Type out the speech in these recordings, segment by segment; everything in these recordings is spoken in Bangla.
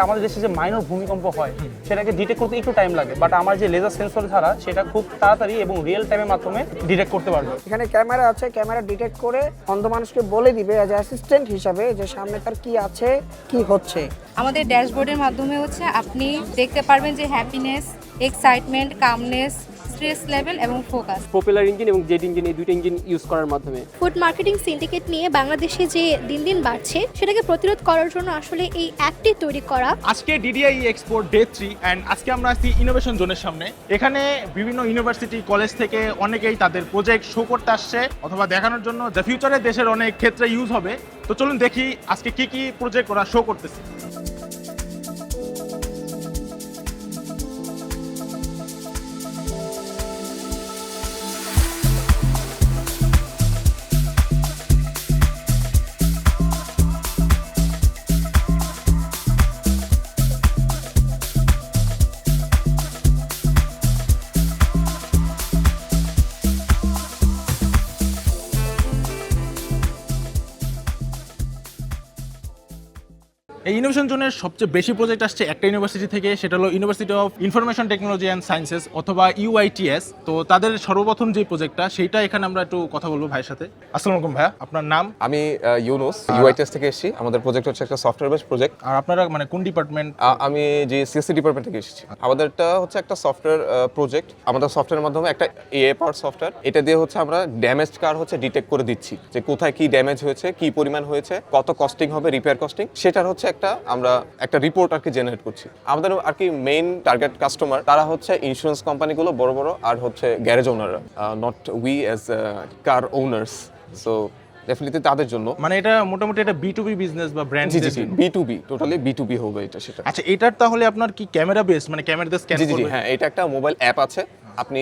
আমাদের দেশে যে মাইনর ভূমিকম্প হয় সেটাকে ডিটেক্ট করতে একটু টাইম লাগে, বাট আমার যে লেজার সেন্সর ছাড়া সেটা খুব তাড়াতাড়ি এবং রিয়েল টাইমের মাধ্যমে ডিটেক্ট করতে পারবে। এখানে ক্যামেরা আছে, ক্যামেরা ডিটেক্ট করে অন্ধ মানুষকে বলে দিবে অ্যাজ অ্যাসিস্ট্যান্ট হিসাবে যে সামনে তার কি আছে, কি হচ্ছে। আমাদের ড্যাশবোর্ডের মাধ্যমে আপনি দেখতে পারবেন যে happiness, excitement, calmness, stress level এবং ফোকাস। পপুলার ইঞ্জিন এবং জেট ইঞ্জিন এই দুইটা ইঞ্জিন ইউজ করার মাধ্যমে ফুড মার্কেটিং সিন্ডিকেট নিয়ে বাংলাদেশে যে দিন দিন বাড়ছে সেটাকে প্রতিরোধ করার জন্য আসলে এই অ্যাপটি তৈরি করা। আজকে ডিডিআই এক্সপো ডে 3 এন্ড আজকে আমরা আছি ইনোভেশন জোনের সামনে। এখানে বিভিন্ন ইউনিভার্সিটি কলেজ থেকে অনেকেই তাদের প্রজেক্ট শো করতে আসছে অথবা দেখানোর জন্য যে ফিউচারে দেশের অনেক ক্ষেত্রে ইউজ হবে। তো চলুন দেখি আজকে কি কি প্রজেক্ট ওরা শো করতেছে। এই ইনোভেশন জোনের সবচেয়ে বেশি প্রজেক্ট আসছে একটা ইউনিভার্সিটি থেকে, সেটা হলো university of information technology and sciences অথবা ইউআইটিএস। তো তাদের সর্বপ্রথম যে প্রজেক্টটা সেইটা এখানে আমরা একটু কথা বলবো ভাইয়ের সাথে। আসসালামু আলাইকুম ভাইয়া, আপনার নাম? আমি ইউনুস, ইউআইটিএস থেকে এসেছি। আমাদের প্রজেক্ট হচ্ছে একটা সফটওয়্যার বেস প্রজেক্ট। আর আপনারা মানে কোন ডিপার্টমেন্ট? আমি যে সিএসসি ডিপার্টমেন্ট থেকে এসেছি। আমাদেরটা হচ্ছে একটা সফটওয়্যার প্রজেক্ট। আমাদের সফটওয়্যারের মাধ্যমে একটা এআই পাওয়ার সফটওয়্যার, এটা দিয়ে হচ্ছে আমরা ড্যামেজ কার হচ্ছে ডিটেক্ট করে দিচ্ছি যে কোথায় কি ড্যামেজ হয়েছে, কি পরিমাণ হয়েছে, কত কস্টিং হবে, রিপেয়ার কস্টিং, সেটার হচ্ছে আমরা একটা রিপোর্ট আর কি জেনারেট করছি। আমাদের আর কি মেইন টার্গেট কাস্টমার তারা হচ্ছে ইন্স্যুরেন্স কোম্পানিগুলো বড় বড়, আর হচ্ছে গ্যারেজ ওনাররা, not we as car owners. So definitely তাদের জন্য মানে এটা মোটামুটি এটা B2B বিজনেস বা ব্র্যান্ড। জি B2B, টোটালি B2B হবে এটা সেটা। আচ্ছা, এটার তাহলে আপনার কি ক্যামেরা বেস, মানে ক্যামেরা দিয়ে স্ক্যান করবে? হ্যাঁ, এটা একটা মোবাইল অ্যাপ আছে। আপনি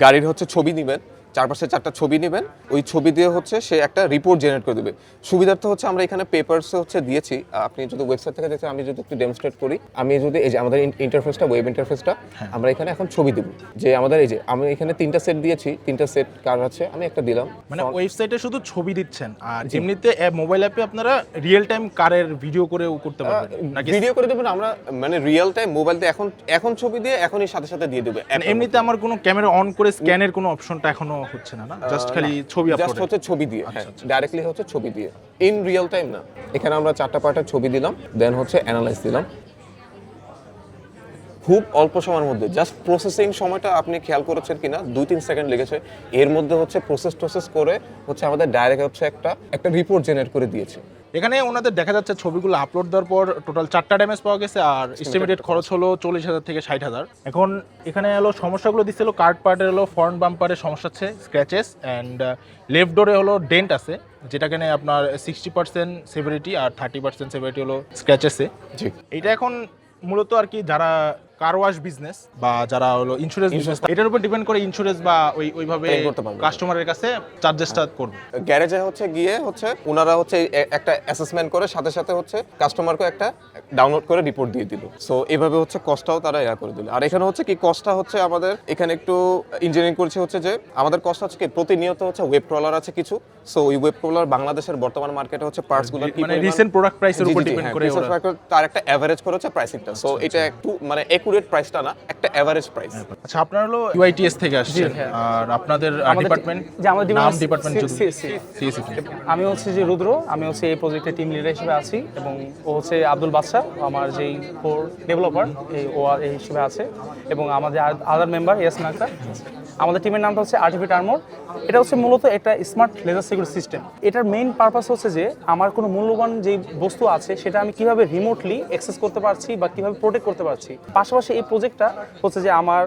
গাড়ির হচ্ছে ছবি নেবেন, চারপাশে 4টা ছবি নেবেন, ওই ছবি দিয়ে হচ্ছে সে একটা রিপোর্ট জেনারেট করে দেবে। সুবিধার্থে হচ্ছে আমরা এখানে পেপারস হচ্ছে দিয়েছি। আপনি যদি ওয়েবসাইট থেকে দেখছেন, আমি যদি একটু ডেমনস্ট্রেট করি, আমি যদি এই যে আমাদের ইন্টারফেসটা, ওয়েব ইন্টারফেসটা, আমরা এখানে এখন ছবি দেব যে আমাদের এই যে আমি এখানে 3টা সেট দিয়েছি, 3টা সেট কার আছে, আমি একটা দিলাম। মানে ওয়েবসাইটে শুধু ছবি দিচ্ছেন, আর এমনিতে মোবাইল অ্যাপে আপনারা রিয়েল টাইম কারের ভিডিও করেও করতে পারবেন নাকি? ভিডিও করে দেবেন আমরা, মানে রিয়েল টাইম মোবাইল দিয়ে এখন ছবি দিয়ে এখনই সাথে সাথে দিয়ে দেবে। এমনিতে আমার কোনো ক্যামেরা অন করে স্ক্যানের কোনো অপশনটা এখনো হচ্ছে না, জাস্ট খালি ছবি আপলোড জাস্ট হচ্ছে ছবি দিয়ে, হ্যাঁ ডাইরেক্টলি হচ্ছে ছবি দিয়ে, ইন রিয়েল টাইম না। এখানে আমরা 4টা পার্টের ছবি দিলাম, দেন হচ্ছে অ্যানালাইজ দিলাম। খুব অল্প সময়ের মধ্যে, জাস্ট প্রসেসিং সময়টা আপনি খেয়াল করেছেন কিনা, 2-3 সেকেন্ড লেগেছে। এর মধ্যে হচ্ছে প্রসেস করে হচ্ছে আমাদের ডাইরেক্ট হচ্ছে একটা রিপোর্ট জেনারেট করে দিয়েছে। এখানে ওনাদের দেখা যাচ্ছে ছবিগুলো আপলোড দেওয়ার পর টোটাল 4টা ড্যামেজ পাওয়া গেছে, আর এস্টিমেটেড খরচ হলো 40,000 থেকে 60,000। এখন এখানে হলো সমস্যাগুলো দিচ্ছিল, কার্ড পার্টের হলো ফ্রন্ট বাম্পারের সমস্যা আছে, স্ক্র্যাচেস, অ্যান্ড লেফট ডোরে হলো ডেন্ট আছে, যেটাকে আপনার 60% সেভারিটি আর 30% সেভারিটি হলো স্ক্র্যাচেসে। জি, এইটা এখন মূলত আর কি যারা কার ওয়াশ বিজনেস বা যারা হলো ইন্স্যুরেন্স বিজনেস, এটার উপর ডিপেন্ড করে ইন্স্যুরেন্স বা ওইভাবে কাস্টমারের কাছে চার্জেসটা করবে। গ্যারেজে হচ্ছে গিয়ে হচ্ছে ওনারা হচ্ছে একটা অ্যাসেসমেন্ট করে সাথে সাথে হচ্ছে কাস্টমারকে একটা ডাউনলোড করে রিপোর্ট দিয়ে দিল। সো এইভাবে হচ্ছে কস্টটাও তারা করে দিল। আর এখানে হচ্ছে কি কস্টটা হচ্ছে আমাদের এখানে একটু ইঞ্জিনিয়ারিং করেছে হচ্ছে যে আমাদের কস্ট হচ্ছে কি প্রতিনিয়ত হচ্ছে ওয়েব ক্রলার আছে কিছু। সো ওই ওয়েব ক্রলার বাংলাদেশের বর্তমান মার্কেটে হচ্ছে পার্টসগুলো কি মানে রিসেন্ট প্রোডাক্ট প্রাইসের উপর ডিপেন্ড করে তার একটা এভারেজ করে হচ্ছে প্রাইসিংটা। সো এটা একটু মানে একুরেট প্রাইসটা না, একটা এভারেজ প্রাইস। আচ্ছা, আপনারা হলো ইউআইটিএস থেকে আসছেন, আর আপনাদের ডিপার্টমেন্ট যে আমাদের নাম ডিপার্টমেন্ট সিএসসি। আমি হচ্ছে যে রুদ্র, আমি হচ্ছে এই প্রজেক্টের টিম লিডার হিসেবে আছি, এবং ও হচ্ছে আব্দুল বাদশা, আমার যেই কোর ডেভেলপার, ও এই হিসেবে আছে, এবং আমাদের আদার মেম্বার ইয়াসমিন আক্তার। আমাদের টিমের নামটা হচ্ছে আর্টিফিট আর্মর। এটা হচ্ছে মূলত একটা স্মার্ট লেজার সিকিউরিটি সিস্টেম। এটার মেইন পারপাস হচ্ছে যে আমার কোনো মূল্যবান যে বস্তু আছে সেটা আমি কিভাবে রিমোটলি অ্যাক্সেস করতে পারছি বা কিভাবে প্রোটেক্ট করতে পারছি। পাশাপাশি এই প্রজেক্টটা হচ্ছে যে আমার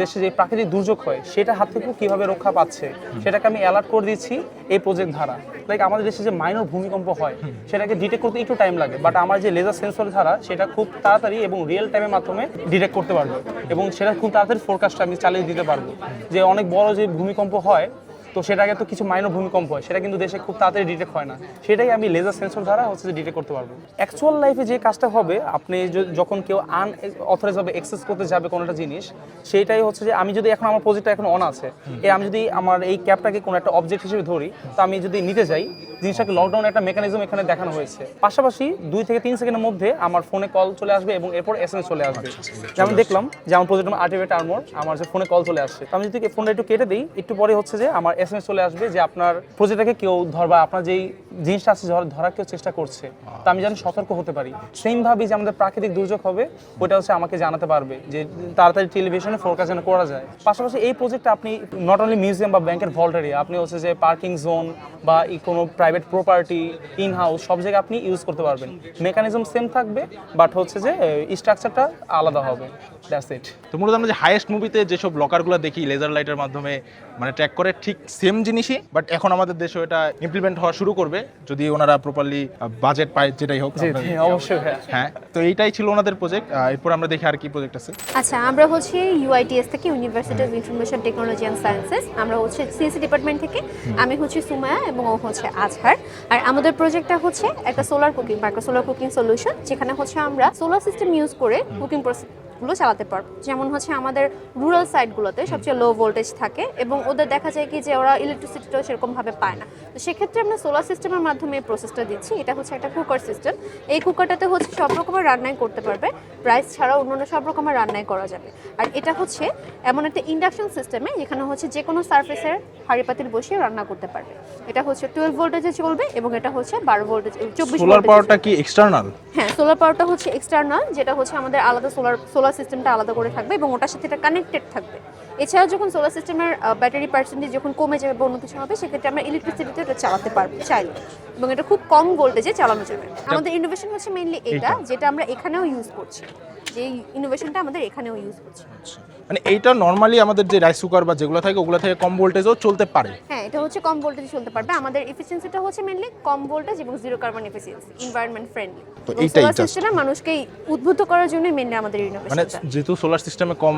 দেশে যে প্রাকৃতিক দুর্যোগ হয় সেটা হাত থেকে কিভাবে রক্ষা পাচ্ছে সেটাকে আমি অ্যালার্ট করে দিচ্ছি এই প্রজেক্ট দ্বারা। লাইক আমাদের দেশে যে মাইনর ভূমিকম্প হয় সেটাকে ডিটেক্ট করতে একটু টাইম লাগে, বাট আমার যে লেজার সেন্সর ছাড়া সেটা খুব তাড়াতাড়ি এবং রিয়েল টাইমের মাধ্যমে ডিটেক্ট করতে পারবে, এবং সেটা খুব তাড়াতাড়ি ফোরকাস্টটা আমি চালিয়ে দিতে পারবো। যে অনেক বড় যে ভূমিকম্প হয় তো সেটাকে তো কিছু মাইনর ভূমিকম্প হয়, সেটা কিন্তু দেশে খুব তাড়াতাড়ি ডিটেক্ট হয় না, সেটাই আমি লেজার সেন্সর দ্বারা হচ্ছে যে ডিটেক্ট করতে পারবো। অ্যাকচুয়াল লাইফে যে কাজটা হবে, আপনি যখন কেউ আনঅথরাইজভাবে অ্যাক্সেস করতে যাবে কোনো একটা জিনিস, সেইটাই হচ্ছে যে আমি যদি এখন আমার প্রজেক্টটা এখন অন আছে, আমি যদি আমার এই ক্যাবটাকে কোনো একটা অবজেক্ট হিসেবে ধরি, তো আমি যদি নিতে যাই, জিনিসটাকে লকডাউন একটা মেকানিজম এখানে দেখানো হয়েছে। পাশাপাশি 2 থেকে 3 সেকেন্ডের মধ্যে আমার ফোনে কল চলে আসবে এবং এরপর SMS চলে আসবে। যেমন দেখলাম যে আমার প্রজেক্ট আর্টিভেট আর্মর, আমার যে ফোনে কল চলে আসছে, তো আমি যদি ফোনটা একটু কেটে দিই, একটু পরে হচ্ছে যে আমার SMS চলে আসবে যে আপনার প্রজেক্টটাকে কেউ ধরবা, আপনার যেই জিনিসটা আছে ধরার কেউ চেষ্টা করছে, তো আমি যেন সতর্ক হতে পারি। সেমভাবেই যে আমাদের প্রাকৃতিক দুর্যোগ হবে, ওইটা হচ্ছে আমাকে জানাতে পারবে যে তাড়াতাড়ি টেলিভিশনে ফোরকাস্ট যেন করা যায়। পাশাপাশি এই প্রজেক্টটা আপনি নট অনলি মিউজিয়াম বা ব্যাংকের ভল্ট এরিয়া, আপনি হচ্ছে যে পার্কিং জোন বা কোনো প্রাইভেট প্রপার্টি, ইন হাউস, সব জায়গায় আপনি ইউজ করতে পারবেন। মেকানিজম সেম থাকবে, বাট হচ্ছে যে স্ট্রাকচারটা আলাদা হবে। That's it. তো মূলত আমরা যে হাইয়েস্ট মুভিতে যেসব লকারগুলো দেখি লেজার লাইটের মাধ্যমে মানে ট্র্যাক করে, ঠিক সেম জিনিসই, বাট এখন আমাদের দেশে এটা ইমপ্লিমেন্ট হওয়া শুরু করবে যদি ওনারা প্রপারলি বাজেট পায়, যেটাই হোক। অবশ্যই হ্যাঁ, তো এইটাই ছিল ওনাদের প্রজেক্ট। এরপর আমরা দেখি আর কি প্রজেক্ট আছে। আচ্ছা, আমরা হচ্ছে ইউআইটিএস থেকে, university of information technology and sciences. আমরা হচ্ছে সিএসসি ডিপার্টমেন্ট থেকে, আমি হচ্ছে সুমায়া এবং ও হচ্ছে আজহার। আর আমাদের প্রজেক্টটা হচ্ছে একটা solar cooking, micro solar cooking solution, যেখানে হচ্ছে আমরা সোলার সিস্টেম ইউজ করে কুকিং প্রসেসগুলো চালাতে পারবো। যেমন হচ্ছে আমাদের রুরাল সাইডগুলোতে সবচেয়ে লো ভোল্টেজ থাকে এবং ওদের দেখা যায় কি যে ওরা ইলেকট্রিসিটিটাও সেরকমভাবে পায় না। তো সেক্ষেত্রে আমরা সোলার সিস্টেমের মাধ্যমে এই প্রসেসটা দিচ্ছি। এটা হচ্ছে একটা কুকার সিস্টেম। এই কুকারটাতে হচ্ছে সব রকমের রান্নাই করতে পারবে, রাইস ছাড়াও অন্যান্য সব রকমের রান্নাই করা যাবে। আর এটা হচ্ছে এমন একটা ইন্ডাকশন সিস্টেমে যেখানে হচ্ছে যে কোনো সারফেসের হাঁড়ি পাতিল বসিয়ে রান্না করতে পারবে। এটা হচ্ছে 12 ভোল্টেজে চলবে এবং এটা হচ্ছে 12 ভোল্টেজ, 24 সোলার পাওয়ারটা কি এক্সটার্নাল? হ্যাঁ, সোলার পাওয়ারটা হচ্ছে এক্সটার্নাল, যেটা হচ্ছে আমাদের আলাদা সোলার সিস্টেমটা আলাদা করে থাকবে এবং ওটার সাথে এটা কানেক্টেড থাকবে। এছাড়াও যখন সোলার সিস্টেমের ব্যাটারি পার্সেন্টেজ যখন কমে যাবে বা অন্য কিছু হবে, সেক্ষেত্রে আমরা ইলেকট্রিসিটিতে এটা চালাতে পারবো চাইলে, এবং এটা খুব কম ভোল্টেজে চালানো যাবে। আমাদের ইনোভেশন হচ্ছে মেইনলি এটা, যেটা আমরা এখানেও ইউজ করছি, যে ইনোভেশনটা আমাদের এখানেও ইউজ করছি। মানে এইটা নরমালি আমাদের যে রাইস কুকার বা যেগুলো থাকে ওগুলো থেকে কম ভোল্টেজও চলতে পারে। হ্যাঁ, এটা হচ্ছে কম ভোল্টেজে চলতে পারবে। আমাদের এফিসিয়েন্সিটা হচ্ছে মেইনলি কম ভোল্টেজ এবং zero carbon efficiency, environment friendly. তো এইটাই সোলার সিস্টেমে মানুষকে উদ্বুদ্ধ করার জন্য মেইনলি আমাদের মানে ইনোভেশনটা। যেহেতু সোলার সিস্টেমে কম,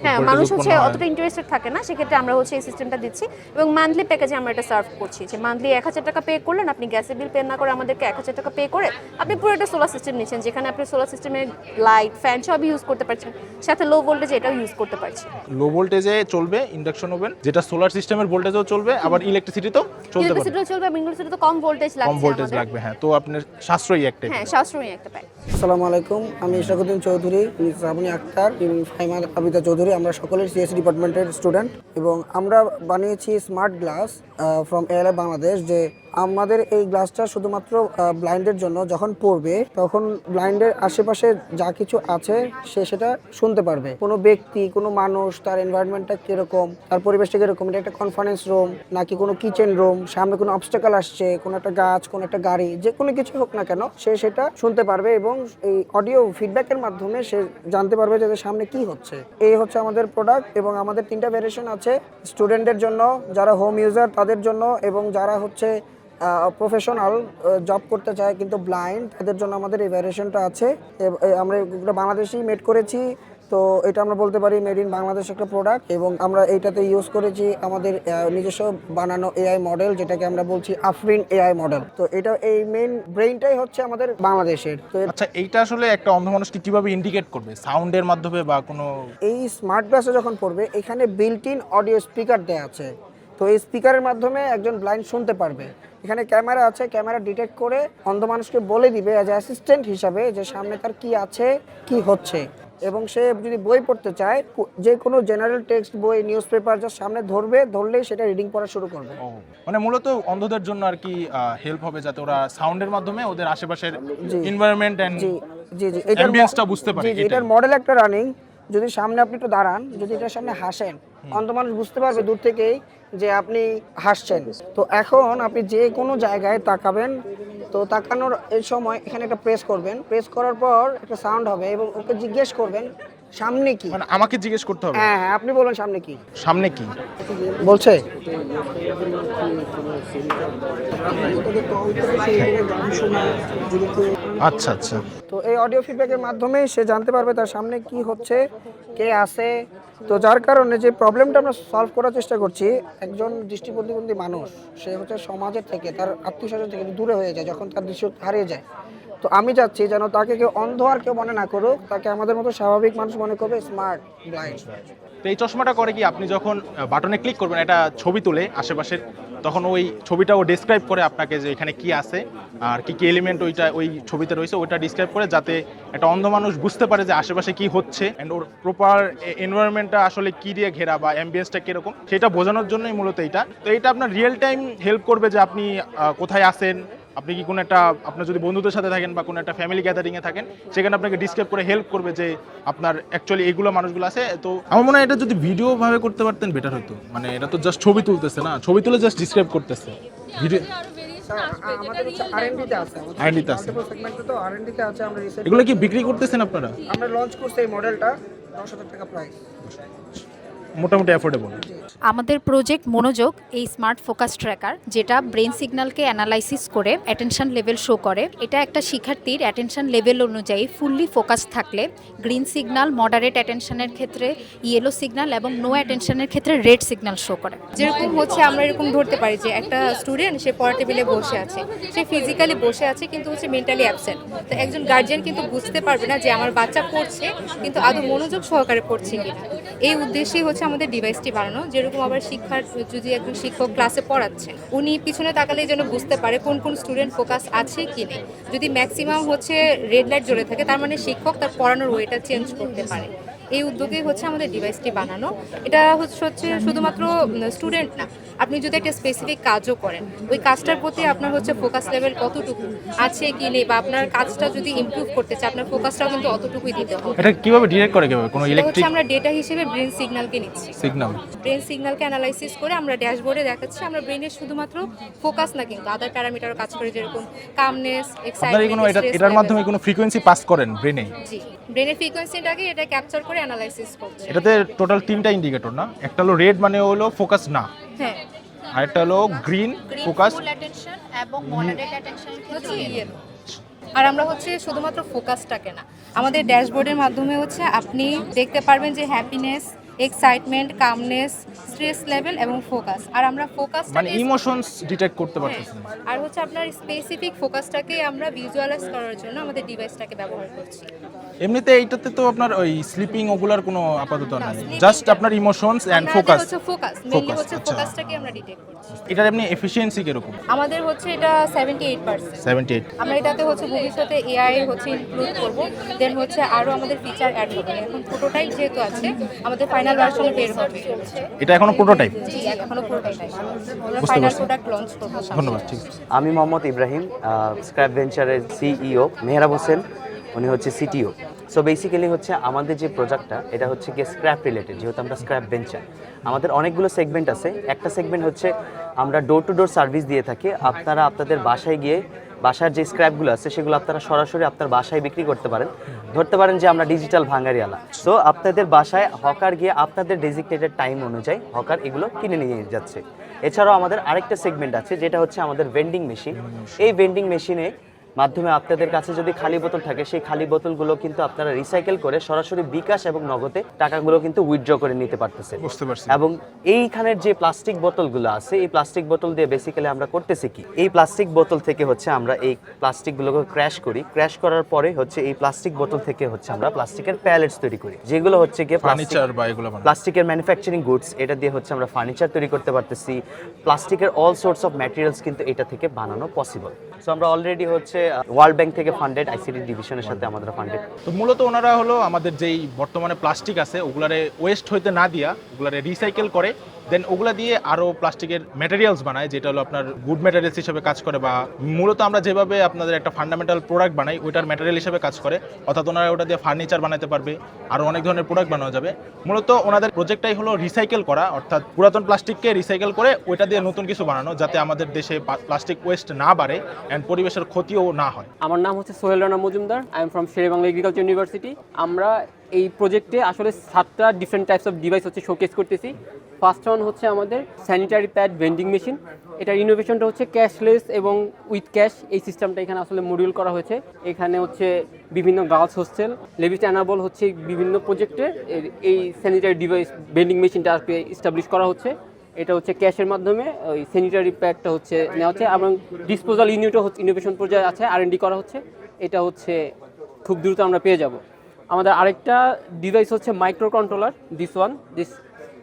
হ্যাঁ, মানুষ হচ্ছে অতটা ইন্টারেস্টেড থাকে না, সেক্ষেত্রে আমরা হচ্ছে এই সিস্টেমটা দিচ্ছি এবং মান্থলি প্যাকেজে আমরা এটা সার্ভ করছি। যে মান্থলি 1000 টাকা পে করলেন, আপনি গ্যাসের বিল পে না করে আমাদেরকে 1000 টাকা পে করে আপনি পুরো একটা সোলার সিস্টেম নিচ্ছেন, যেখানে আপনি সোলার সিস্টেমে লাইট, ফ্যান সবই ইউজ করতে পারছেন, সাথে লো ভোল্টেজে এটাও ইউজ করতে পারছি। লো ভোল্টেজে চলবে ইন্ডাকশন ওভেন, যেটা সোলার সিস্টেমের ভোল্টেজও চলবে, আবার ইলেকট্রিসিটিতেও চলতে পারে। ইলেকট্রিসিটিও চলবে এবং ইলেকট্রিসিটিতে কম ভোল্টেজ লাগবে, কম ভোল্টেজ লাগবে। হ্যাঁ, তো আপনার সাশ্রয়ী একটা। হ্যাঁ, সাশ্রয়ী একটা প্যাক। আসসালামু আলাইকুম, আমি ইশরাকুদ্দিন চৌধুরী, শ্রাবণী আক্তার, ফাইমা আবিদা চৌধুরী। আমরা সকলের সিএসসি ডিপার্টমেন্টের স্টুডেন্ট এবং আমরা বানিয়েছি smart glass from ARI Bangladesh. যে আমাদের এই গ্লাসটা শুধুমাত্র ব্লাইন্ডের জন্য, যখন পড়বে তখন ব্লাইন্ডের আশেপাশে যা কিছু আছে সে সেটা শুনতে পারবে। কোনো ব্যক্তি, কোনো মানুষ, তার এনভায়রনমেন্টটা কীরকম, তার পরিবেশটা কীরকম, এটা একটা কনফারেন্স রুম নাকি কোনো কিচেন রুম, সামনে কোনো অবস্টাকল আসছে, কোনো একটা গাছ, কোনো একটা গাড়ি, যে কোনো কিছু হোক না কেন, সে সেটা শুনতে পারবে এবং এই অডিও ফিডব্যাকের মাধ্যমে সে জানতে পারবে যে সামনে কি হচ্ছে। এই হচ্ছে আমাদের প্রোডাক্ট এবং আমাদের 3টা ভেরিয়েশন আছে, স্টুডেন্টদের জন্য, যারা হোম ইউজার তাদের জন্য, এবং যারা হচ্ছে প্রফেশনাল জব করতে চায় কিন্তু ব্লাইন্ড, তাদের জন্য আমাদের এই ভ্যারিয়েশনটা আছে। আমরা এগুলো বাংলাদেশেই মেড করেছি, তো এটা আমরা বলতে পারি মেড ইন বাংলাদেশ একটা প্রোডাক্ট। এবং আমরা এইটাতে ইউজ করেছি আমাদের নিজস্ব বানানো এআই মডেল, যেটাকে আমরা বলছি আফরিন এআই মডেল। তো এটা এই মেইন ব্রেইনটাই হচ্ছে আমাদের বাংলাদেশের। তো আচ্ছা, এইটা আসলে একটা অন্ধ মানুষকে কিভাবে ইন্ডিকেট করবে? সাউন্ডের মাধ্যমে বা কোনো? এই স্মার্ট গ্লাসে যখন পড়বে, এখানে বিল্ট ইন অডিও স্পিকার দেওয়া আছে, তো এই স্পিকারের মাধ্যমে একজন ব্লাইন্ড শুনতে পারবে। এখানে ক্যামেরা আছে, ক্যামেরা ডিটেক্ট করে অন্ধ মানুষকে বলে দিবে অ্যাজ অ্যাসিস্ট্যান্ট হিসাবে যে সামনে তার কি আছে, কি হচ্ছে। এবং সে যদি বই পড়তে চায়, যে কোনো জেনারেল টেক্সট বই, নিউজ পেপার যা সামনে ধরলেই সেটা রিডিং পড়া শুরু করবে। মানে মূলত অন্ধদের জন্য আর কি হেল্প হবে, যাতে ওরা সাউন্ডের মাধ্যমে ওদের আশেপাশের এনভায়রনমেন্ট এন্ড জি, অ্যাম্বিয়েন্সটা বুঝতে পারে। এটার মডেল একটা রানিং। যদি সামনে আপনি একটু দাঁড়ান, যদি এটার সামনে হাসেন, অন্ধ মানুষ বুঝতে পারবে দূর থেকেই যে আপনি হাসছেন। তো এখন আপনি যে কোনো জায়গায় তাকাবেন, তো তাকানোর এই সময় এখানে একটা প্রেস করবেন, প্রেস করার পর একটা সাউন্ড হবে এবং ওকে জিজ্ঞেস করবেন সামনে কি। মানে আমাকে জিজ্ঞেস করতে হবে? হ্যাঁ, আপনি বলুন সামনে কি। সামনে কি বলছে আচ্ছা আচ্ছা। তো এই অডিও ফিডব্যাকের মাধ্যমেই সে জানতে পারবে তার সামনে কি হচ্ছে, কে আছে। তো যার কারণে যে প্রবলেমটা আমরা সলভ করার চেষ্টা করছি, একজন দৃষ্টি প্রতিবন্ধী মানুষ সে হচ্ছে সমাজের থেকে, তার আত্মীয় স্বজন থেকে দূরে হয়ে যায় যখন তার দৃষ্টি হারিয়ে যায়। তো আমি চাচ্ছি যেন তাকে কেউ অন্ধ আর কেউ মনে না করুক, তাকে আমাদের মতো স্বাভাবিক মানুষ মনে করবে, স্মার্ট ব্লাইন্ড। তো এই চশমাটা করে কি, আপনি যখন বাটনে ক্লিক করবেন একটা ছবি তুলে আশেপাশের, তখন ওই ছবিটাও ডেসক্রাইব করে আপনাকে যে এখানে কি আছে আর কি কি এলিমেন্ট ওই ছবিতে রয়েছে, ওইটা ডিসক্রাইব করে, যাতে একটা অন্ধ মানুষ বুঝতে পারে যে আশেপাশে কি হচ্ছে অ্যান্ড ওর প্রপার এনভায়রনমেন্টটা আসলে কি দিয়ে ঘেরা বা অ্যাম্বিয়েন্সটা কীরকম সেটা বোঝানোর জন্যই মূলত এইটা। তো এটা আপনার রিয়েল টাইম হেল্প করবে যে আপনি কোথায় আছেন, আপনি কি কোনো একটা, আপনার যদি বন্ধুদের সাথে থাকেন বা কোনো একটা ফ্যামিলি গ্যাদারিংয়ে থাকেন, সেখানে আপনাকে ডিসক্রাইব করে হেল্প করবে যে আপনার অ্যাকচুয়ালি এগুলো মানুষগুলো আছে। তো আমার মনে হয় এটা যদি ভিডিও ভাবে করতে পারতেন বেটার হতো, মানে এটা তো জাস্ট ছবি তুলতেছে না, ছবি তুলে জাস্ট ডিসক্রাইব করতেছে। ভিডিও আমাদের হচ্ছে R&D তে আছে, R&D তে আছে। সেগমেন্টে তো R&D তে আছে। আমরা রিসেন্ট এগুলো কি বিক্রি করতেছেন আপনারা? আমরা লঞ্চ করছি এই মডেলটা, 10,000 টাকা প্রাইস, মোটামুটি অ্যাফোর্ডেবল। আমাদের প্রজেক্ট মনোযোগ এই স্মার্ট ফোকাস ট্র্যাকার, যেটা ব্রেন সিগন্যালকে অ্যানালাইসিস করে অ্যাটেনশন লেভেল শো করে। এটা একটা শিক্ষার্থীর অ্যাটেনশন লেভেল অনুযায়ী ফুললি ফোকাস থাকলে গ্রিন সিগন্যাল, মডারেট অ্যাটেনশনের ক্ষেত্রে ইয়েলো সিগন্যাল এবং নো অ্যাটেনশনের ক্ষেত্রে রেড সিগন্যাল শো করে। যেরকম হচ্ছে আমরা এরকম ধরতে পারি যে একটা স্টুডেন্ট সে পড়া টেবিলে বসে আছে, সে ফিজিক্যালি বসে আছে কিন্তু হচ্ছে মেন্টালি অ্যাবসেন্ট। তো একজন গার্জিয়ান কিন্তু বুঝতে পারবে না যে আমার বাচ্চা পড়ছে কিন্তু আদৌ মনোযোগ সহকারে পড়ছে কিনা। এই উদ্দেশ্যেই হচ্ছে আমাদের ডিভাইসটি বানানো। যেরকম আবার শিক্ষার, যদি একজন শিক্ষক ক্লাসে পড়াচ্ছেন, উনি পিছনে তাকালেই যেন বুঝতে পারে কোন কোন স্টুডেন্ট ফোকাস আছে কি নেই। যদি ম্যাক্সিমাম হচ্ছে রেড লাইট জ্বলে থাকে, তার মানে শিক্ষক তার পড়ানোর ওয়েটা চেঞ্জ করতে পারে। এই উদ্যোগেই হচ্ছে আমাদের ডিভাইসটি বানানো। এটা হচ্ছে শুধুমাত্র স্টুডেন্ট না, আপনি যদি একটা স্পেসিফিক কাজও করেন, ওই কাজটার প্রতি আপনার হচ্ছে ফোকাস লেভেল কতটুকু আছে কি নেই, বা আপনার কাজটা যদি ইমপ্রুভ করতে চায়, আপনার ফোকাসটাও কিন্তু অতটুকুই দিতে হবে। এটা কিভাবে ডিরেক্ট করে, কিভাবে কোনো এটা ইলেকট্রিক হচ্ছে আমরা ডেটা হিসেবে ব্রেন সিগন্যালকে নিচ্ছি। সিগন্যাল, ব্রেন সিগন্যালকে অ্যানালাইসিস করে আমরা ড্যাশবোর্ডে দেখাচ্ছি আমরা ব্রেনের শুধুমাত্র ফোকাস না, কিন্তু আদার প্যারামিটারও কাজ করে, যেরকম কামনেস, আপনারা কোনো এটার মাধ্যমে কোনো ফ্রিকোয়েন্সি পাস করেন ব্রেনে? জি, ব্রেনের ফ্রিকোয়েন্সিটাকে এটা ক্যাপচার করে অ্যানালাইসিস করছে। এটাতে টোটাল 3টা ইন্ডিকেটর না? একটা হলো রেড, মানে হলো ফোকাস না, হ্যাঁ, আরেকটা হলো গ্রিন ফোকাস, ফুল অ্যাটেনশন এবং মডারেট অ্যাটেনশনের ক্ষেত্রে ইয়েলো। আর আমরা হচ্ছে শুধুমাত্র ফোকাসটাকে না, আমাদের ড্যাশবোর্ডের মাধ্যমে হচ্ছে আপনি দেখতে পারবেন যে happiness, excitement, calmness, stress level এবং ফোকাস। আর আমরা ফোকাসটা মানে ইমোশনস ডিটেক্ট করতে পারতেছেন। আর হচ্ছে আপনার স্পেসিফিক ফোকাসটাকে আমরা ভিজুয়ালাইজ করার জন্য আমাদের ডিভাইসটাকে ব্যবহার করছি। এমনিতে এইটাতে তো আপনার ওই স্লিপিং ওগুলার কোনো আপাতত নাই, জাস্ট আপনার ইমোশনস এন্ড আমাদের ফোকাস। হচ্ছে ফোকাস, মেইনলি হচ্ছে আচ্ছা। ফোকাসটাকে আমরা ডিটেক্ট করছি। এটার এমনি এফিশিয়েন্সি কিরকম? আমাদের হচ্ছে এটা 78%। 78। আমরা এটাতে হচ্ছে ভবিষ্যতে এআই হচ্ছে ইনক্লুড করব, দেন হচ্ছে আরো আমাদের ফিচার অ্যাড হবে। এখন প্রোটোটাইপ যেহেতু আছে, আমাদের ফাইনাল ভার্সনে বের হবে। এটা এখনো প্রোটোটাইপ? জি, এখনো প্রোটোটাইপ। আমরা বুঝতে ফাইনাল পারছি। প্রোডাক্ট লঞ্চ করব। ধন্যবাদ। ঠিক আছে। আমি মোহাম্মদ ইব্রাহিম, স্ক্র্যাপ ভেঞ্চারের সিইও। মেহরাব হোসেন উনি হচ্ছে সিটিও। সো বেসিক্যালি হচ্ছে আমাদের যে প্রোজেক্টটা, এটা হচ্ছে কি স্ক্র্যাপ রিলেটেড, যেহেতু আমরা স্ক্র্যাপ ভেঞ্চার। আমাদের অনেকগুলো সেগমেন্ট আছে। একটা সেগমেন্ট হচ্ছে আমরা ডোর টু ডোর সার্ভিস দিয়ে থাকি। আপনারা আপনাদের বাসায় গিয়ে বাসার যে স্ক্র্যাপগুলো আছে সেগুলো আপনারা সরাসরি আপনার বাসায় বিক্রি করতে পারেন। ধরতে পারেন যে আমরা ডিজিটাল ভাঙারিওয়ালা। সো আপনাদের বাসায় হকার গিয়ে আপনাদের ডেজিগনেটেড টাইম অনুযায়ী হকার এগুলো কিনে নিয়ে যাচ্ছে। এছাড়াও আমাদের আরেকটা সেগমেন্ট আছে, যেটা হচ্ছে আমাদের ভেন্ডিং মেশিন। এই ভেন্ডিং মেশিনে মাধ্যমে আপনাদের কাছে যদি খালি বোতল থাকে, সেই খালি বোতলগুলো কিন্তু আপনারা রিসাইকেল করে সরাসরি বিকাশ এবং নগদে টাকাগুলো কিন্তু উইথড্র করে নিতে পারতেছে। বুঝতে পারছি। এবং এইখানের যে প্লাস্টিক বোতলগুলো আছে, এই প্লাস্টিক বোতল দিয়ে বেসিক্যালি আমরা করতেছি কি, এই প্লাস্টিক বোতল থেকে হচ্ছে আমরা এই প্লাস্টিকগুলোকে ক্র্যাশ করি। ক্র্যাশ করার পরে হচ্ছে এই প্লাস্টিক বোতল থেকে হচ্ছে আমরা প্লাস্টিকের প্যালেটস তৈরি করি, যেগুলো হচ্ছে গিয়ে ফার্নিচার বা এগুলো বানানো। প্লাস্টিকের ম্যানুফ্যাকচারিং গুডস। এটা দিয়ে হচ্ছে আমরা ফার্নিচার তৈরি করতে পারতেছি। প্লাস্টিকের অল সোর্টস অফ ম্যাটেরিয়ালস কিন্তু এটা থেকে বানানো পসিবল। সো আমরা অলরেডি হচ্ছে ওয়ার্ল্ড ব্যাংক থেকে ফান্ডেড, আইসিটি ডিভিশনের সাথে আমাদের ফান্ডেড। তো মূলত ওনারা হলো আমাদের যেই বর্তমানে প্লাস্টিক আছে ওগুলারে ওয়েস্ট হইতে না দিয়া ওগুলারে রিসাইকেল করে, দেন ওগুলা দিয়ে আরও প্লাস্টিকের ম্যাটেরিয়ালস বানায়, যেটা হলো আপনার গুড ম্যাটেরিয়ালস হিসেবে কাজ করে। বা মূলত আমরা যেভাবে আপনাদের একটা ফান্ডামেন্টাল প্রোডাক্ট বানাই, ওইটার ম্যাটেরিয়াল হিসেবে কাজ করে। অর্থাৎ ওনারা ওটা দিয়ে ফার্নিচার বানাতে পারবে, আরও অনেক ধরনের প্রোডাক্ট বানানো যাবে। মূলত ওনাদের প্রজেক্টটাই হলো রিসাইকেল করা, অর্থাৎ পুরাতন প্লাস্টিককে রিসাইকেল করে ওইটা দিয়ে নতুন কিছু বানানো, যাতে আমাদের দেশে প্লাস্টিক ওয়েস্ট না বাড়ে অ্যান্ড পরিবেশের ক্ষতিও না হয়। আমার নাম হচ্ছে Sohel Rana Majumdar. I am from Sher e Bangla agriculture university. আমরা এই প্রজেক্টে আসলে 7টা ডিফারেন্ট টাইপস অফ ডিভাইস হচ্ছে শোকেস করতেছি। ফার্স্ট ওয়ান হচ্ছে আমাদের স্যানিটারি প্যাড ভেন্ডিং মেশিন। এটার ইনোভেশনটা হচ্ছে ক্যাশলেস এবং উইথ ক্যাশ, এই সিস্টেমটা এখানে আসলে মডিউল করা হয়েছে। এখানে হচ্ছে বিভিন্ন গার্লস হোস্টেল, লেভিস অ্যানাবল হচ্ছে বিভিন্ন প্রজেক্টে এই স্যানিটারি ডিভাইস ভেন্ডিং মেশিনটা আজকে এস্টাবলিশ করা হচ্ছে। এটা হচ্ছে ক্যাশের মাধ্যমে ওই স্যানিটারি প্যাডটা হচ্ছে নেওয়া হচ্ছে এবং ডিসপোজাল ইউনিটও হচ্ছে ইনোভেশন পর্যায়ে আছে, R&D করা হচ্ছে। এটা হচ্ছে খুব দ্রুত আমরা পেয়ে যাব। আমাদের আরেকটা ডিভাইস হচ্ছে micro controller, this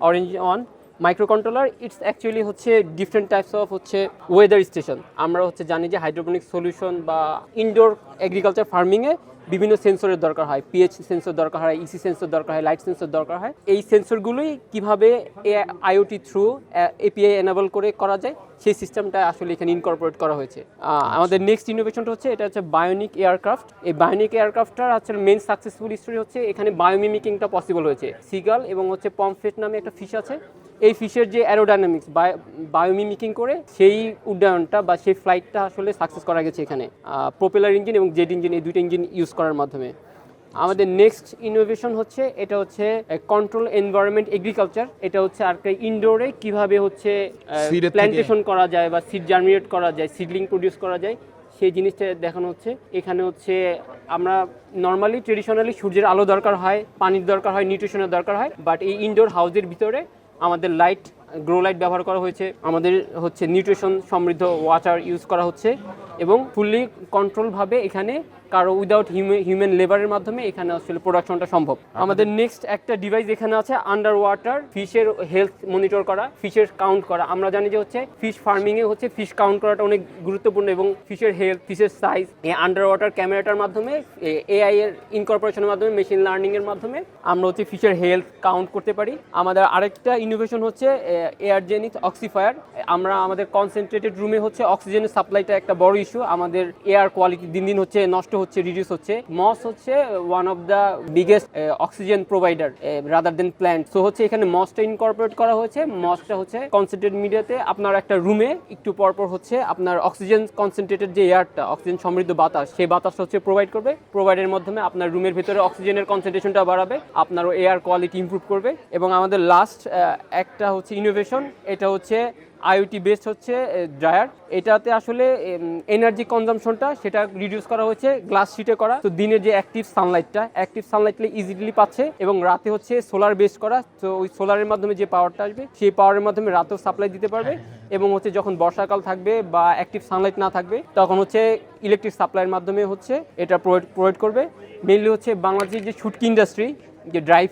orange one micro controller. It's actually হচ্ছে ডিফারেন্ট টাইপস অফ হচ্ছে ওয়েদার স্টেশন। আমরা হচ্ছে জানি যে হাইড্রোপনিক সলিউশন বা ইনডোর এগ্রিকালচার ফার্মিংয়ে বিভিন্ন সেন্সরের দরকার হয়, পিএইচ সেন্সর দরকার হয়, ইসি সেন্সর দরকার হয়, লাইট সেন্সর দরকার হয়। এই সেন্সরগুলোই কীভাবে আইওটি থ্রু এপিআই এনেবল করে করা যায়, সেই সিস্টেমটা আসলে এখানে ইনকর্পোরেট করা হয়েছে। আমাদের নেক্সট ইনোভেশনটা হচ্ছে এটা হচ্ছে বায়োনিক এয়ারক্রাফট। এই বায়োনিক এয়ারক্রাফটটার আসলে মেন সাকসেসফুল স্টোরি হচ্ছে এখানে বায়োমিমিকিংটা পসিবল হয়েছে। সিগাল এবং হচ্ছে পমফ্রেট নামে একটা ফিশ আছে, এই ফিশের যে অ্যারোডাইনামিক্স বায়োমিমিকিং করে সেই উড্ডয়নটা বা সেই ফ্লাইটটা আসলে সাকসেস করা গেছে এখানে প্রোপেলার ইঞ্জিন এবং জেট ইঞ্জিন, এই দুইটা ইঞ্জিন ইউজ করার মাধ্যমে। আমাদের নেক্সট ইনোভেশন হচ্ছে এটা হচ্ছে কন্ট্রোল এনভায়রনমেন্ট এগ্রিকালচার। এটা হচ্ছে আর কি ইনডোরে কিভাবে হচ্ছে প্ল্যান্টেশন করা যায় বা সিড জার্মিনেট করা যায়, সিডলিং প্রডিউস করা যায়, সেই জিনিসটা দেখানো হচ্ছে। এখানে হচ্ছে আমরা নর্মালি ট্রেডিশনালি সূর্যের আলো দরকার হয়, পানির দরকার হয়, নিউট্রিশনের দরকার হয়, বাট এই ইনডোর হাউসের ভিতরে আমাদের লাইট, গ্রো লাইট ব্যবহার করা হয়েছে, আমাদের হচ্ছে নিউট্রিশন সমৃদ্ধ ওয়াটার ইউজ করা হচ্ছে এবং ফুললি কন্ট্রোলভাবে এখানে কারো উইদাউট হিউম্যান লেবারের মাধ্যমে এখানে আসলে প্রোডাকশনটা সম্ভব। আমাদের নেক্সট একটা ডিভাইস এখানে আছে আন্ডার ওয়াটার ফিশের হেলথ মনিটর করা, ফিশের কাউন্ট করা। আমরা জানি যে হচ্ছে ফিশ ফার্মিংয়ে হচ্ছে ফিশ কাউন্ট করাটা অনেক গুরুত্বপূর্ণ এবং ফিশের হেলথ, ফিশের সাইজ এই আন্ডার ওয়াটার ক্যামেরাটার মাধ্যমে, এআই এর ইনকর্পোরেশনের মাধ্যমে, মেশিন লার্নিংয়ের মাধ্যমে আমরা হচ্ছে ফিশের হেলথ কাউন্ট করতে পারি। আমাদের আরেকটা ইনোভেশন হচ্ছে এয়ারজেনিক অক্সিফায়ার। আমরা আমাদের কনসেন্ট্রেটেড রুমে হচ্ছে অক্সিজেনের সাপ্লাইটা একটা বড় ইস্যু, আমাদের এয়ার কোয়ালিটি দিন দিন হচ্ছে নষ্ট হচ্ছে, রিডিউস হচ্ছে। মস হচ্ছে one of the biggest oxygen provider rather than plant. So হচ্ছে এখানে মসটা ইনকর্পোরেট করা হয়েছে। মসটা হচ্ছে কনসেন্ট্রেটেড মিডিয়াতে আপনার একটা রুমে একটু পরপর হচ্ছে আপনার অক্সিজেন কনসেন্ট্রেটেড যে এয়ারটা, অক্সিজেন সমৃদ্ধ বাতাস, সেই বাতাসটা হচ্ছে প্রোভাইড করবে। প্রোভাইডের মাধ্যমে আপনার রুমের ভিতরে অক্সিজেনের কনসেন্ট্রেশনটা বাড়াবে, আপনারও এয়ার কোয়ালিটি ইমপ্রুভ করবে। এবং আমাদের লাস্ট একটা হচ্ছে ইনোভেশন, এটা হচ্ছে আইওটি বেসড হচ্ছে ড্রায়ার। এটাতে আসলে এনার্জি কনজামশনটা সেটা রিডিউস করা হয়েছে গ্লাস শিটে করা। তো দিনের যে অ্যাক্টিভ সানলাইটটা ইজিলি পাচ্ছে এবং রাতে হচ্ছে সোলার বেসড করা। তো ওই সোলারের মাধ্যমে যে পাওয়ারটা আসবে সেই পাওয়ারের মাধ্যমে রাতেও সাপ্লাই দিতে পারবে এবং হচ্ছে যখন বর্ষাকাল থাকবে বা অ্যাক্টিভ সানলাইট না থাকবে তখন হচ্ছে ইলেকট্রিক সাপ্লাইয়ের মাধ্যমে হচ্ছে এটা প্রোভাইড করবে। মেইনলি হচ্ছে বাংলাদেশের যে শুটকি ইন্ডাস্ট্রি, যে ড্রাই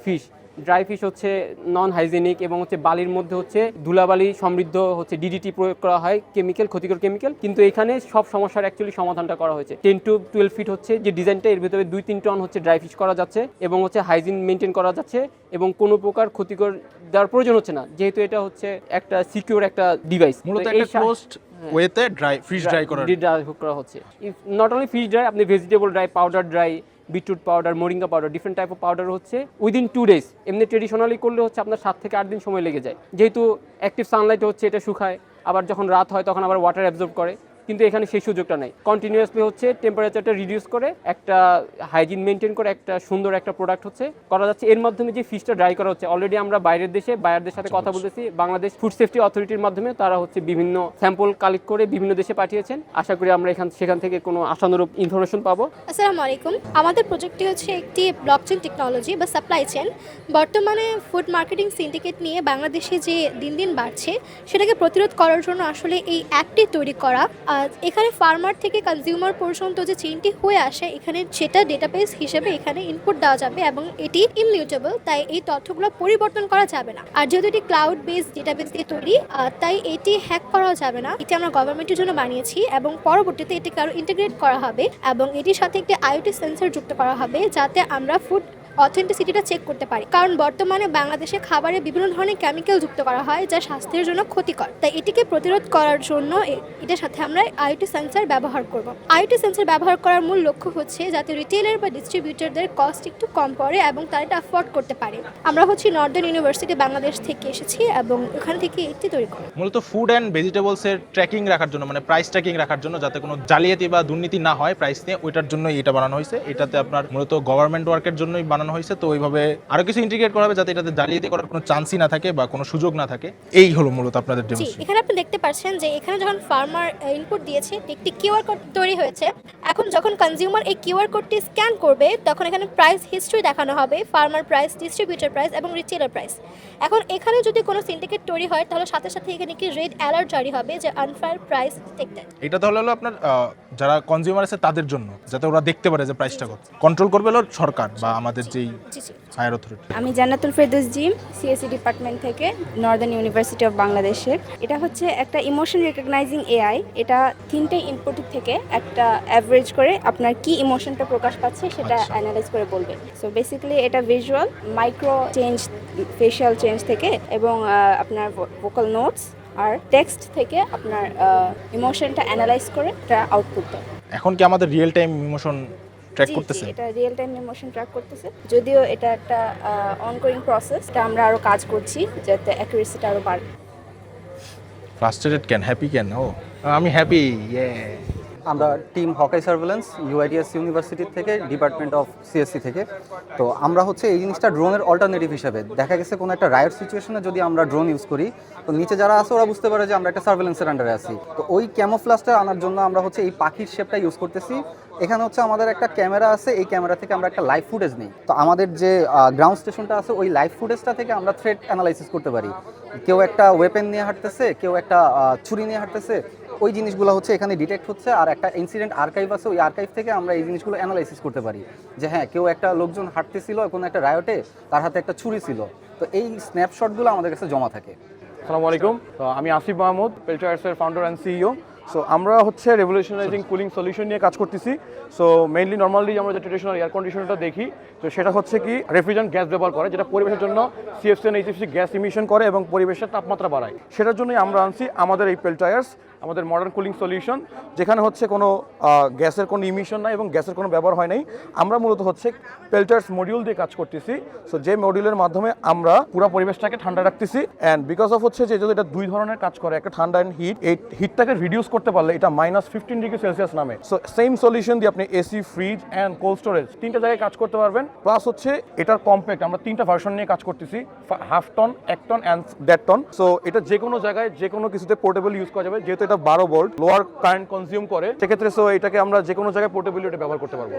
ফিশ হচ্ছে নন হাইজেনিক এবং হচ্ছে বালির মধ্যে হচ্ছে ধুলাবালি সমৃদ্ধ হচ্ছে ডিডিটি প্রয়োগ করা হয়, ক্ষতিকর কেমিক্যাল। কিন্তু এখানে সব সমস্যার অ্যাকচুয়ালি সমাধানটা করা হয়েছে। 10 to 12 ফিট হচ্ছে যে ডিজাইনটা, এর ভিতরে 2-3 টন হচ্ছে ড্রাই ফিশ করা যাচ্ছে এবং হচ্ছে হাইজিন মেনটেন করা যাচ্ছে এবং কোনো প্রকার ক্ষতিকর দেওয়ার প্রয়োজন হচ্ছে না, যেহেতু এটা হচ্ছে একটা সিকিউর একটা ডিভাইস। মূলত একটা ক্লোজড ওয়েতে ফিশ ড্রাই করা হচ্ছে। নট অনলি ফিশ ড্রাই, আপনি vegetable dry, powder dry, beetroot powder, moringa powder, different type of powder হচ্ছে উইদিন 2 days। এমনি ট্রেডিশনালি করলে হচ্ছে আপনার 7 থেকে 8 দিন সময় লেগে যায়, যেহেতু অ্যাক্টিভ সানলাইটে হচ্ছে এটা শুকায়, আবার যখন রাত হয় তখন আবার ওয়াটার অ্যাবজর্ব করে। কিন্তু এখানে সেই সুযোগটা নেই, কন্টিনিউয়াসলি হচ্ছে টেম্পারেচারটা রিডিউস করে একটা হাইজিন মেনটেন করে একটা সুন্দর একটা প্রোডাক্ট হচ্ছে করা যাচ্ছে। এর মাধ্যমে যে ফিশটা ড্রাই করা হচ্ছে, অলরেডি আমরা বায়ারদের সাথে কথা বলতেছি। বাংলাদেশ ফুড সেফটি অথরিটির মাধ্যমে তারা হচ্ছে বিভিন্ন স্যাম্পল কালেক্ট করে বিভিন্ন দেশে পাঠিয়েছেন। আশা করি আমরা সেখান থেকে কোনো আশানুরূপ ইনফরমেশন পাবো। আসসালামু আলাইকুম। আমাদের প্রজেক্টটি হচ্ছে একটি ব্লকচেন টেকনোলজি বা সাপ্লাই চেন। বর্তমানে ফুড মার্কেটিং সিন্ডিকেট নিয়ে বাংলাদেশে যে দিন দিন বাড়ছে সেটাকে প্রতিরোধ করার জন্য আসলে এই অ্যাপটি তৈরি করা। এখানে ফার্মার থেকে কনজিউমার পর্যন্ত যে চেইনটি হয়ে আসে, এখানে সেটা ডেটাবেস হিসেবে এখানে ইনপুট দেওয়া যাবে এবং এটি ইমিউটেবল, তাই এই তথ্যগুলো পরিবর্তন করা যাবে না। আর যেহেতু এটি ক্লাউড বেস ডেটাবেস দিয়ে তৈরি, তাই এটি হ্যাক করা যাবে না। এটি আমরা গভর্নমেন্টের জন্য বানিয়েছি এবং পরবর্তীতে এটিকে আরও ইন্টিগ্রেট করা হবে এবং এটির সাথে একটি আইওটি সেন্সর যুক্ত করা হবে, যাতে আমরা ফুড অথেন্টিসিটিটা চেক করতে পারি। কারণ বর্তমানে বাংলাদেশে খাবারে বিভিন্ন ধরনের কেমিক্যাল যুক্ত করা হয় যা স্বাস্থ্যের জন্য ক্ষতিকর। তাই এটিকে প্রতিরোধ করার জন্য এটার সাথে আমরা আইওটি সেন্সর ব্যবহার করব। আইওটি সেন্সর ব্যবহার করার মূল লক্ষ্য হচ্ছে যাতে রিটেলার বা ডিস্ট্রিবিউটরদের কস্ট একটু কম পড়ে এবং তারা এটা অ্যাফোর্ড করতে পারে। আমরা হচ্ছে নর্দার্ন ইউনিভার্সিটি বাংলাদেশ থেকে এসেছি এবং ওখান থেকে এটি তৈরি করি। মূলত ফুড অ্যান্ড ভেজিটেবলসের ট্র্যাকিং রাখার জন্য, মানে প্রাইস ট্র্যাকিং রাখার জন্য, যাতে কোনো জালিয়াতি বা দুর্নীতি না হয় প্রাইস নিয়ে, ওইটার জন্য এটা বানানো হয়েছে। এটাতে আপনার মূলত গভর্নমেন্ট ওয়ার্কের জন্যই বানানো বানানো হয়েছে, তো ওইভাবে আরো কিছু ইন্টিগ্রেট করা হবে যাতে এটাতে জালিয়াতি করার কোনো চান্সই না থাকে বা কোনো সুযোগ না থাকে। এই হলো মূলত আপনাদের জি, ডেমোস্ট্রেশন। এখানে আপনি দেখতে পাচ্ছেন যে এখানে যখন ফার্মার ইনপুট দিয়েছে একটি কিউআর কোড তৈরি হয়েছে। এখন যখন কনজিউমার এই কিউআর কোডটি স্ক্যান করবে তখন এখানে প্রাইস হিস্ট্রি দেখানো হবে, ফার্মার প্রাইস, ডিস্ট্রিবিউটর প্রাইস এবং রিটেলার প্রাইস। এখন এখানে যদি কোনো সিন্ডিকেট তৈরি হয় তাহলে সাথে সাথে এখানে কি রেড অ্যালার্ট জারি হবে যে আনফেয়ার প্রাইস ডিটেক্টেড। এটা তাহলে হলো আপনার যারা কনজিউমার আছে তাদের জন্য, যাতে ওরা দেখতে পারে যে প্রাইসটা কত। কন্ট্রোল করবে হলো সরকার বা আমাদের যেই জি জি। Higher authority. আমি জান্নাতুল ফেরদৌস জিম, সিএসসি ডিপার্টমেন্ট থেকে, নর্দার্ন ইউনিভার্সিটি অফ বাংলাদেশের। এটা হচ্ছে একটা ইমোশন রিকগনাইজিং এআই। এটা 3টে ইনপুট থেকে একটা অ্যাভারেজ করে আপনার কি ইমোশনটা প্রকাশ পাচ্ছে সেটা অ্যানালাইজ করে বলবে। সো বেসিক্যালি এটা visual, micro change, facial change থেকে এবং আপনার ভোকাল নোটস আর টেক্সট থেকে আপনার ইমোশনটা অ্যানালাইজ করে এটা আউটপুট দেয়। এখন কি আমাদের রিয়েল টাইম ইমোশন ট্র্যাক করতেছে? এটা রিয়েল টাইম ইমোশন ট্র্যাক করতেছে, যদিও এটা একটা অনগোয়িং প্রসেস। এটা আমরা আরো কাজ করছি যাতে অ্যাকুরেসিটা আরো বাড়ে। ফ্রাস্ট্রেটেড কেন, হ্যাপি কেন? ও আমি হ্যাপি। আমরা টিম হকাই সার্ভেলেন্স ইউআইটিএস ইউনিভার্সিটি থেকে, ডিপার্টমেন্ট অফ সিএসসি থেকে। তো আমরা হচ্ছে এই জিনিসটা ড্রোনের অল্টারনেটিভ হিসাবে দেখা গেছে কোনো একটা রায়ট সিচুয়েশনে যদি আমরা ড্রোন ইউজ করি তো নিচে যারা আছে ওরা বুঝতে পারে যে আমরা একটা সার্ভেলেন্সের আন্ডারে আছি। তো ওই ক্যামোফ্লাজটা আনার জন্য আমরা হচ্ছে এই পাখির শেপটা ইউজ করতেছি। এখানে হচ্ছে আমাদের একটা ক্যামেরা আছে, এই ক্যামেরা থেকে আমরা একটা লাইভ ফুটেজ নিই। তো আমাদের যে গ্রাউন্ড স্টেশনটা আছে ওই লাইভ ফুটেজটা থেকে আমরা থ্রেট অ্যানালাইসিস করতে পারি। কেউ একটা ওয়েপেন নিয়ে হাঁটতেছে, কেউ একটা ছুরি নিয়ে হাঁটতেছে, ওই জিনিসগুলো হচ্ছে এখানে ডিটেক্ট হচ্ছে। আর একটা ইনসিডেন্ট আর্কাইভ আছে, ওই আর্কাইভ থেকে আমরা এই জিনিসগুলো অ্যানালাইসিস করতে পারি যে হ্যাঁ কেউ একটা লোকজন হাঁটতেছিল কোনো একটা রায়টে, তার হাতে একটা ছুরি ছিল। তো এই স্ন্যাপশটগুলো আমাদের কাছে জমা থাকে। আসসালামু আলাইকুম, আমি আসিফ মাহমুদ, পেলটায়ার্সের ফাউন্ডার অ্যান্ড সিইও। সো আমরা হচ্ছে রেভলিউশনাইজিং কুলিং সলিউশন নিয়ে কাজ করতেছি। সো মেইনলি নর্মালি আমরা যে ট্রেডিশনাল এয়ার কন্ডিশনারটা দেখি, তো সেটা হচ্ছে কি রেফ্রিজারেন্ট গ্যাস ব্যবহার করে, যেটা পরিবেশের জন্য CFC and HFC gas emission করে এবং পরিবেশের তাপমাত্রা বাড়ায়। সেটার জন্যই আমরা আনছি আমাদের এই পেলটায়ার্স, আমাদের মডার্ন কুলিং সলিউশন, যেখানে হচ্ছে কোনো গ্যাসের কোনো ইমিশন নাই এবং গ্যাসের কোনো ব্যবহার হয় নাই। আমরা মূলত হচ্ছে পেলটায়ার্স মডিউল দিয়ে কাজ করতেছি। সো যে মডিউলের মাধ্যমে আমরা পুরো পরিবেশটাকে ঠান্ডা রাখতেছি। অ্যান্ড বিকজ অফ হচ্ছে যে যদি এটা দুই ধরনের কাজ করে, একটা ঠান্ডা অ্যান্ড হিট, এই হিটটাকে রিডিউস করতে পারলে এটা -15 ডিগ্রি সেলসিয়াস নামে। সো সেম সলিউশন দিয়ে আপনি AC, fridge and cold storage 3টা জায়গায় কাজ করতে পারবেন। প্লাস হচ্ছে এটার কম্প্যাক্ট, আমরা 3টা ভার্সন নিয়ে কাজ করতেছি, 1/2 ton, 1 ton and 1.5 ton. So এটা যে কোনো জায়গায় যে কোনো কিছুতে পোর্টেবল ইউজ করা যাবে, যেহেতু এটা 12 ভোল্ট লোয়ার কারেন্ট কনজিউম করে, সেক্ষেত্রে সো এটাকে আমরা যে কোনো জায়গায় পোর্টেবলি এটা ব্যবহার করতে পারবো।